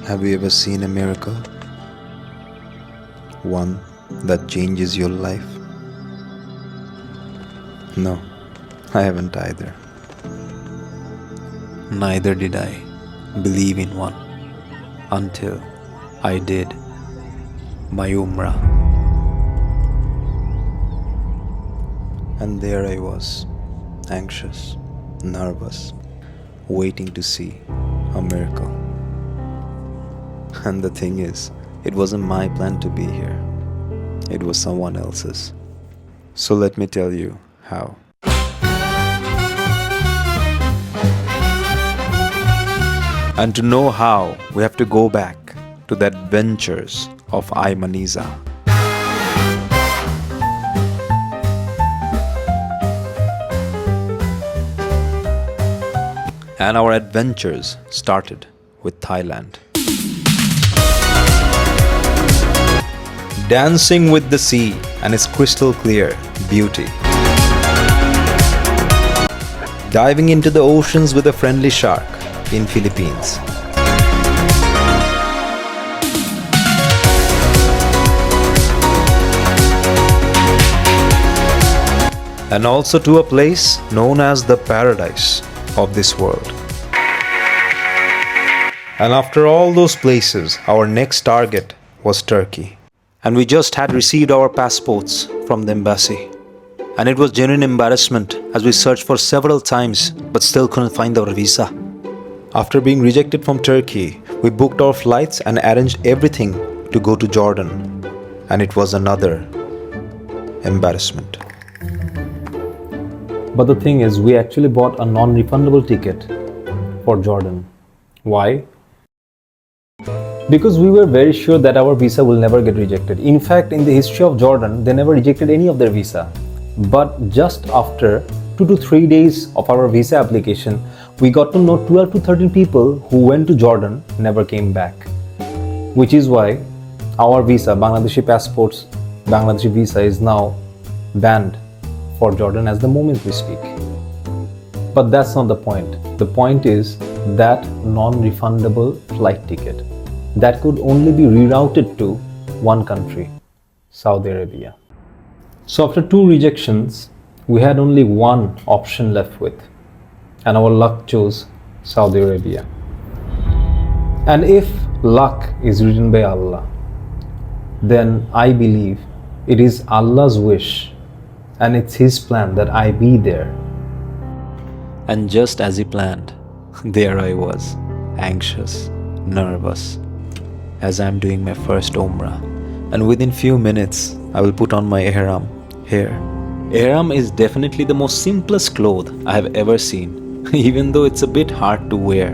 Have you ever seen a miracle? One that changes your life? No, I haven't either. Neither did I believe in one until I did my Umrah. And there I was, anxious, nervous, waiting to see a miracle. And the thing is, it wasn't my plan to be here. It was someone else's. So let me tell you how. And to know how, we have to go back to the adventures of Aymaniza. And our adventures started with Thailand. Dancing with the sea and its crystal clear beauty. Diving into the oceans with a friendly shark in Philippines. And also to a place known as the paradise of this world. And after all those places, our next target was Turkey. And we just had received our passports from the embassy. And it was genuine embarrassment as we searched for several times but still couldn't find our visa. After being rejected from Turkey, we booked our flights and arranged everything to go to Jordan. And it was another embarrassment. But the thing is, we actually bought a non-refundable ticket for Jordan. Why? Because we were very sure that our visa will never get rejected. In fact, in the history of Jordan, they never rejected any of their visa. But just after 2 to 3 days of our visa application, we got to know 12 to 13 people who went to Jordan never came back. Which is why our visa, Bangladeshi passports, Bangladeshi visa is now banned for Jordan as the moment we speak. But that's not the point. The point is that non-refundable flight ticket that could only be rerouted to one country, Saudi Arabia. So after 2 rejections, we had only one option left with, and our luck chose Saudi Arabia. And if luck is written by Allah, then I believe it is Allah's wish and it's His plan that I be there. And just as He planned, there I was, anxious, nervous, as I'm doing my first Umrah. And within few minutes, I will put on my ihram here. Ihram is definitely the most simplest cloth I have ever seen, even though it's a bit hard to wear.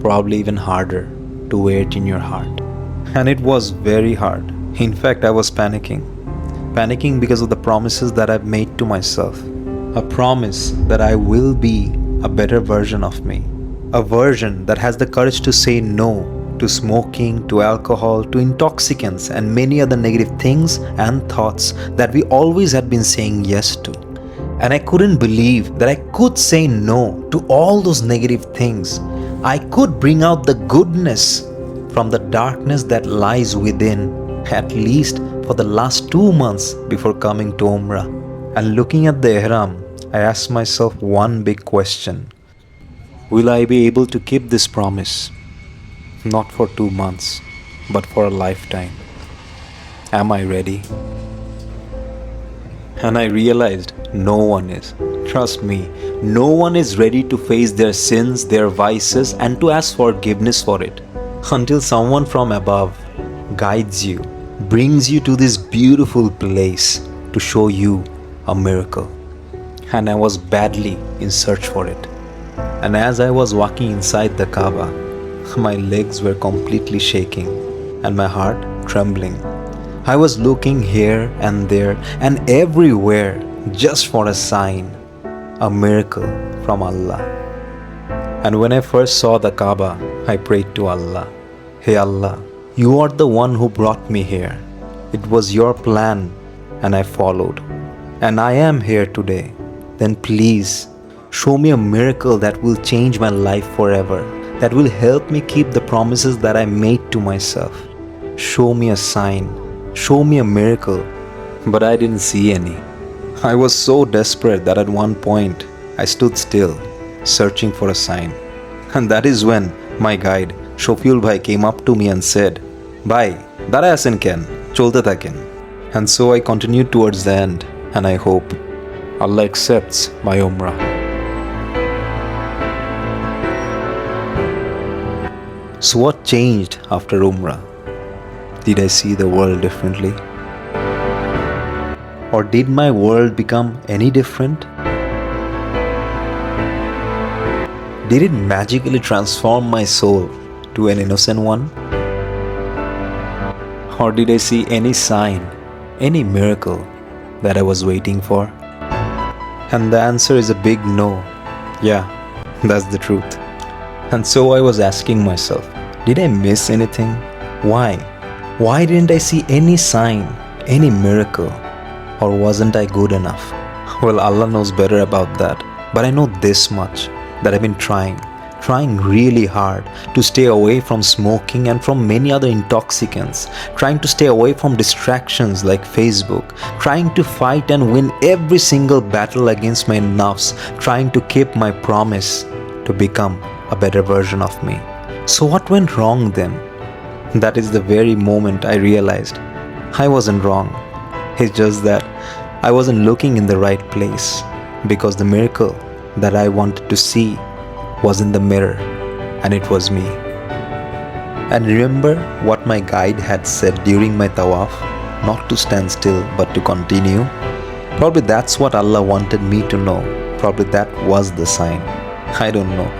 Probably even harder to wear it in your heart. And it was very hard. In fact, I was panicking. Panicking because of the promises that I've made to myself. A promise that I will be a better version of me. A version that has the courage to say no to smoking, to alcohol, to intoxicants and many other negative things and thoughts that we always had been saying yes to. And I couldn't believe that I could say no to all those negative things. I could bring out the goodness from the darkness that lies within, at least for the last 2 months before coming to Umrah. And looking at the ihram, I asked myself one big question. Will I be able to keep this promise? Not for 2 months, but for a lifetime. Am I ready? And I realized no one is. Trust me, no one is ready to face their sins, their vices, and to ask forgiveness for it. Until someone from above guides you, brings you to this beautiful place to show you a miracle. And I was badly in search for it. And as I was walking inside the Kaaba, my legs were completely shaking and my heart trembling. I was looking here and there and everywhere just for a sign, a miracle from Allah. And when I first saw the Kaaba, I prayed to Allah, "Hey Allah, you are the one who brought me here. It was your plan and I followed. And I am here today. Then please show me a miracle that will change my life forever, that will help me keep the promises that I made to myself. Show me a sign, show me a miracle. But I didn't see any. I was so desperate that at one point I stood still, searching for a sign. And that is when my guide, Shofiul Bhai, came up to me and said, "Bhai, dara asen ken, cholte thaken." And so I continued towards the end, and I hope Allah accepts my Umrah. So what changed after Umrah? Did I see the world differently? Or did my world become any different? Did it magically transform my soul to an innocent one? Or did I see any sign, any miracle that I was waiting for? And the answer is a big no. Yeah, that's the truth. And so I was asking myself, did I miss anything? Why? Why didn't I see any sign, any miracle? Or wasn't I good enough? Well, Allah knows better about that. But I know this much, that I've been trying really hard to stay away from smoking and from many other intoxicants, trying to stay away from distractions like Facebook, trying to fight and win every single battle against my nafs, trying to keep my promise to become a better version of me. So what went wrong then? That is the very moment I realized I wasn't wrong. It's just that I wasn't looking in the right place, because the miracle that I wanted to see was in the mirror, and it was me. And remember what my guide had said during my tawaf, not to stand still but to continue? Probably that's what Allah wanted me to know. Probably that was the sign. I don't know.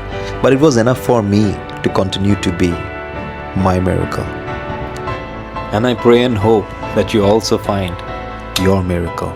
But it was enough for me to continue to be my miracle. And I pray and hope that you also find your miracle.